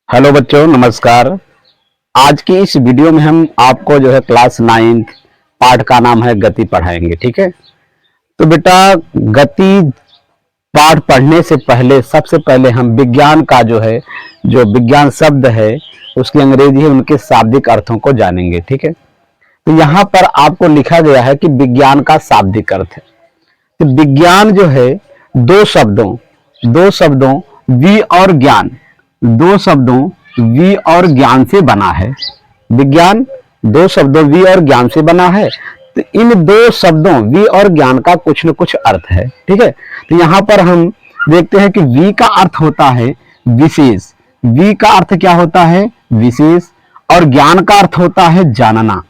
Hello बच्चों, नमस्कार। आज की इस वीडियो में हम आपको जो है क्लास 9 पाठ का नाम है गति पढ़ाएंगे। ठीक है, तो बेटा गति पाठ पढ़ने से पहले सबसे पहले हम विज्ञान का जो विज्ञान शब्द है उसकी अंग्रेजी है उनके शाब्दिक अर्थों को जानेंगे। ठीक है, तो यहाँ पर आपको लिखा गया है कि विज्ञान का शाब्दिक अर्थ है। तो विज्ञान जो है दो शब्दों वी और ज्ञान, दो शब्दों वी और ज्ञान से बना है। विज्ञान दो शब्दों वी और ज्ञान से बना है। तो इन दो शब्दों वी और ज्ञान का कुछ न कुछ अर्थ है। ठीक है, तो यहां पर हम देखते हैं कि वी का अर्थ होता है विशेष। वी का अर्थ क्या होता है? विशेष। और ज्ञान का अर्थ होता है जानना।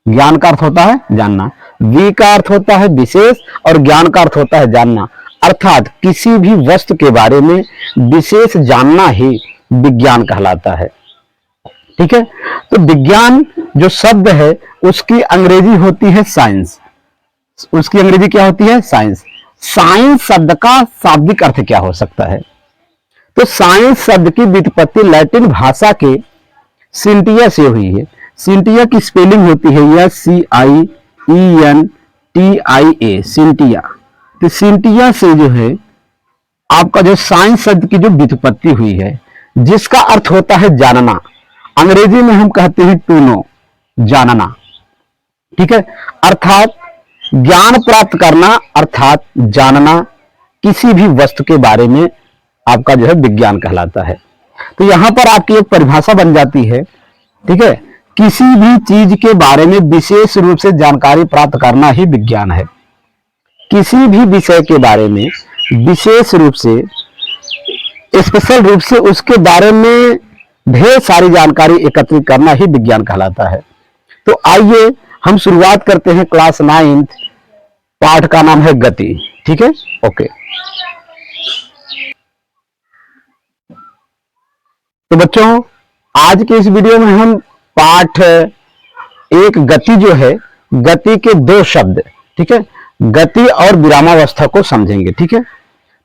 ज्ञान का अर्थ होता है जानना। वी का अर्थ होता है विशेष और ज्ञान का अर्थ होता है जानना। अर्थात किसी भी वस्तु के बारे में विशेष जानना ही विज्ञान कहलाता है। ठीक है, तो विज्ञान जो शब्द है उसकी अंग्रेजी होती है साइंस। उसकी अंग्रेजी क्या होती है? साइंस। साइंस शब्द का शाब्दिक अर्थ क्या हो सकता है? तो साइंस शब्द की व्युत्पत्ति लैटिन भाषा के सिंटिया से हुई है। सिंटिया की स्पेलिंग होती है SCIENTIA, सिंटिया। तो सिंटिया से जो है आपका जो साइंस शब्द की जो व्युत्पत्ति हुई है जिसका अर्थ होता है जानना। अंग्रेजी में हम कहते हैं टू नो, जानना। ठीक है, अर्थात ज्ञान प्राप्त करना, अर्थात जानना किसी भी वस्तु के बारे में आपका जो है विज्ञान कहलाता है। तो यहां पर आपकी एक परिभाषा बन जाती है। ठीक है, किसी भी चीज के बारे में विशेष रूप से जानकारी प्राप्त करना ही विज्ञान है। किसी भी विषय के बारे में विशेष रूप से, स्पेशल रूप से उसके बारे में ढेर सारी जानकारी एकत्रित करना ही विज्ञान कहलाता है। तो आइए हम शुरुआत करते हैं क्लास 9 पाठ का नाम है गति। ठीक है, ओके। तो बच्चों आज के इस वीडियो में हम पाठ एक गति जो है, गति के दो शब्द, ठीक है, गति और विरामावस्था को समझेंगे। ठीक है,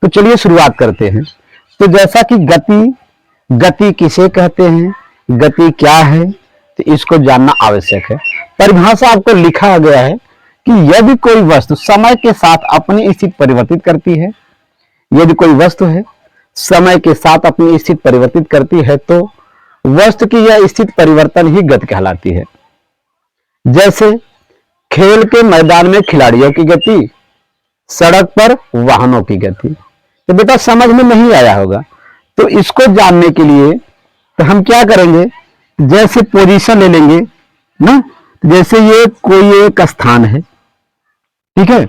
तो चलिए शुरुआत करते हैं। तो जैसा कि गति किसे कहते हैं, गति क्या है, तो इसको जानना आवश्यक है। परिभाषा आपको लिखा गया है कि यदि कोई वस्तु समय के साथ अपनी स्थिति परिवर्तित करती है, यदि कोई वस्तु है समय के साथ अपनी स्थिति परिवर्तित करती है तो वस्तु की यह स्थिति परिवर्तन ही गति कहलाती है। जैसे खेल के मैदान में खिलाड़ियों की गति, सड़क पर वाहनों की गति। तो बेटा समझ में नहीं आया होगा, तो इसको जानने के लिए तो हम क्या करेंगे, जैसे पोजीशन ले लेंगे ना। जैसे ये कोई एक स्थान है, ठीक है,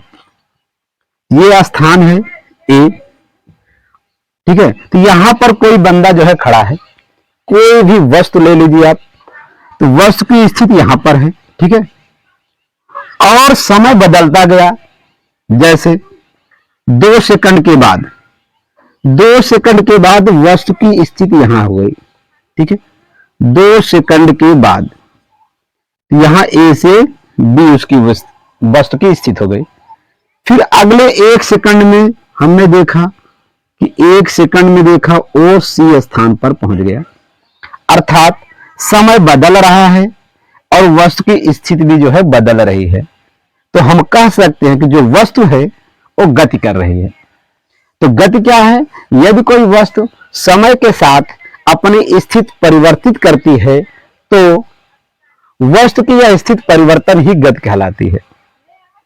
ये स्थान है ए। ठीक है, तो यहां पर कोई बंदा जो है खड़ा है। कोई भी वस्तु ले लीजिए आप, तो वस्तु की स्थिति यहां पर है। ठीक है, और समय बदलता गया। जैसे 2 सेकंड के बाद, 2 सेकंड के बाद वस्तु की स्थिति यहां हो गई। ठीक है, 2 सेकंड के बाद यहां ए से बी उसकी वस्तु की स्थिति हो गई। फिर अगले 1 सेकंड में हमने देखा कि 1 सेकंड में देखा ओ सी स्थान पर पहुंच गया। अर्थात समय बदल रहा है और वस्तु की स्थिति भी जो है बदल रही है। तो हम कह सकते हैं कि जो वस्तु है वो गति कर रही है। तो गति क्या है? यदि कोई वस्तु समय के साथ अपनी स्थिति परिवर्तित करती है तो वस्तु की यह स्थिति परिवर्तन ही गति कहलाती है।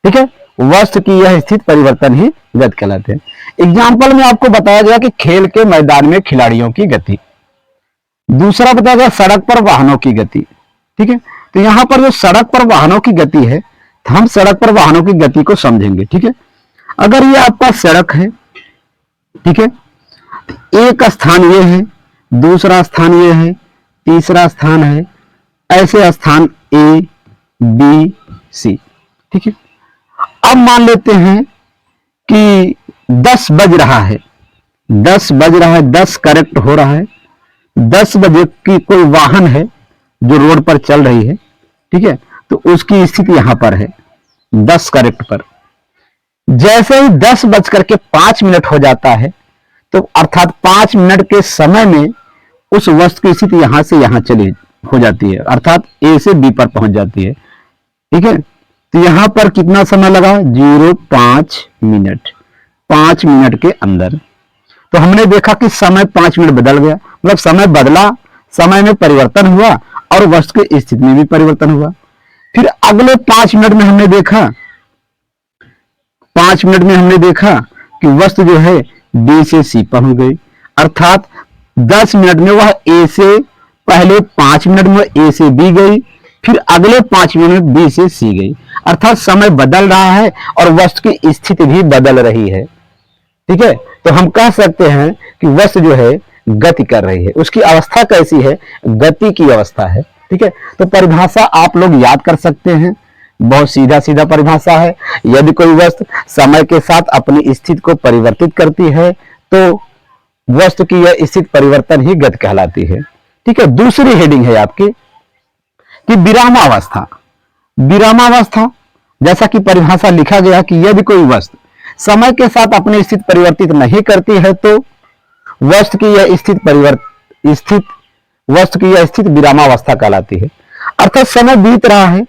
ठीक है, वस्तु की यह स्थिति परिवर्तन ही गति कहलाते हैं। एग्जाम्पल में आपको बताया गया कि खेल के मैदान में खिलाड़ियों की गति। दूसरा बताया गया सड़क पर वाहनों की गति। ठीक है, तो यहां पर जो सड़क पर वाहनों की गति है, तो हम सड़क पर वाहनों की गति को समझेंगे। ठीक है, अगर ये आपका सड़क है, ठीक है, एक स्थान ये है, दूसरा स्थान ये है, तीसरा स्थान है, ऐसे स्थान ए बी सी। ठीक है, अब मान लेते हैं कि 10 बज रहा है, 10 बज रहा है, 10 करेक्ट हो रहा है। 10 बजे की कोई वाहन है जो रोड पर चल रही है। ठीक है, तो उसकी स्थिति यहां पर है 10 करेक्ट पर। जैसे ही 10 बज करके 5 मिनट हो जाता है, तो अर्थात 5 मिनट के समय में उस वस्तु की स्थिति यहां से यहां चली हो जाती है, अर्थात ए से बी पर पहुंच जाती है। ठीक है, तो यहां पर कितना समय लगा? 0.5 मिनट। 5 मिनट के अंदर तो हमने देखा कि समय 5 मिनट बदल गया, मतलब समय बदला, समय में परिवर्तन हुआ और वस्तु की स्थिति में भी परिवर्तन हुआ। फिर अगले 5 मिनट में हमने देखा 5 मिनट में हमने देखा कि वस्तु जो है बी से सी पहुंच गई, अर्थात 10 मिनट में वह ए से, पहले 5 मिनट में ए से बी गई, फिर अगले 5 मिनट में बी से सी गई, अर्थात समय बदल रहा है और वस्तु की स्थिति भी बदल रही है। ठीक है, तो हम कह सकते हैं कि वस्तु जो है गति कर रही है। उसकी अवस्था कैसी है? गति की अवस्था है। ठीक है, तो परिभाषा आप लोग याद कर सकते हैं, बहुत सीधा सीधा परिभाषा है। यदि कोई वस्तु समय के साथ अपनी स्थिति को परिवर्तित करती है तो वस्तु की यह स्थिति परिवर्तन ही गति कहलाती है। ठीक है, दूसरी हेडिंग है आपकी कि विरामावस्था। विरामावस्था, जैसा कि परिभाषा लिखा गया कि यदि कोई वस्तु समय के साथ अपनी स्थिति परिवर्तित नहीं करती है तो वस्तु की यह स्थिति विरामावस्था कहलाती है। अर्थात समय बीत रहा है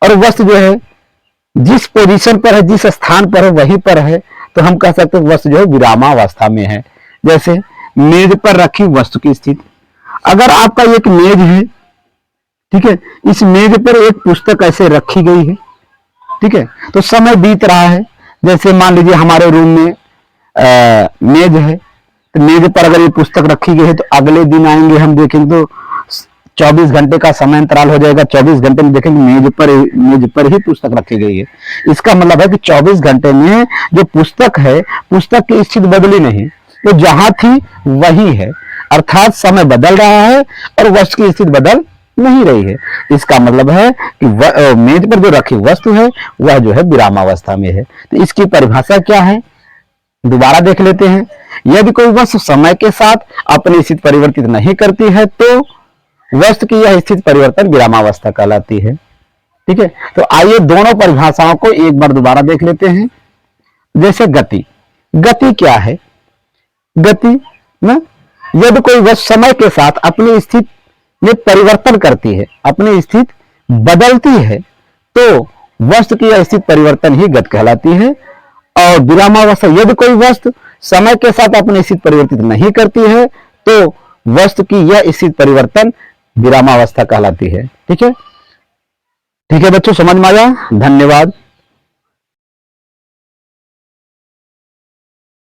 और वस्तु जो है जिस पोजीशन पर है, जिस स्थान पर है वहीं पर है, तो हम कह सकते हैं वस्तु जो है विरामावस्था में है। जैसे मेज पर रखी वस्तु की स्थिति, अगर आपका एक मेज है, ठीक है, इस मेज पर एक पुस्तक ऐसे रखी गई है, ठीक है, तो समय बीत रहा है। जैसे मान लीजिए हमारे रूम में मेज है, तो मेज पर अगर ये पुस्तक रखी गई है तो अगले दिन आएंगे हम देखेंगे तो 24 घंटे का समय अंतराल हो जाएगा। 24 घंटे में देखेंगे मेज पर ही पुस्तक रखी गई है। इसका मतलब है कि 24 घंटे में जो पुस्तक है, पुस्तक की स्थिति बदली नहीं, तो जहां थी वही है, अर्थात समय बदल रहा है और वस्तु की स्थिति बदल नहीं रही है। इसका मतलब है कि मेज पर जो रखी वस्तु है वह जो है विरामावस्था में है। तो इसकी परिभाषा क्या है, दोबारा देख लेते हैं। यदि कोई वस्तु समय के साथ अपनी स्थिति परिवर्तित नहीं करती है तो वस्तु की यह स्थिति परिवर्तन विरामावस्था कहलाती है। ठीक है, तो आइए दोनों परिभाषाओं को एक बार दोबारा देख लेते हैं। जैसे गति, गति क्या है? गति ना, यदि कोई वस्तु समय के साथ अपनी स्थिति में परिवर्तन करती है, अपनी स्थिति बदलती है, तो वस्तु की यह स्थिति परिवर्तन ही गति कहलाती है। और विरामावस्था, यदि कोई वस्तु समय के साथ अपनी स्थिति परिवर्तित नहीं करती है तो वस्तु की यह स्थिति परिवर्तन विरामावस्था कहलाती है। ठीक है, ठीक है बच्चों, समझ में आया? धन्यवाद।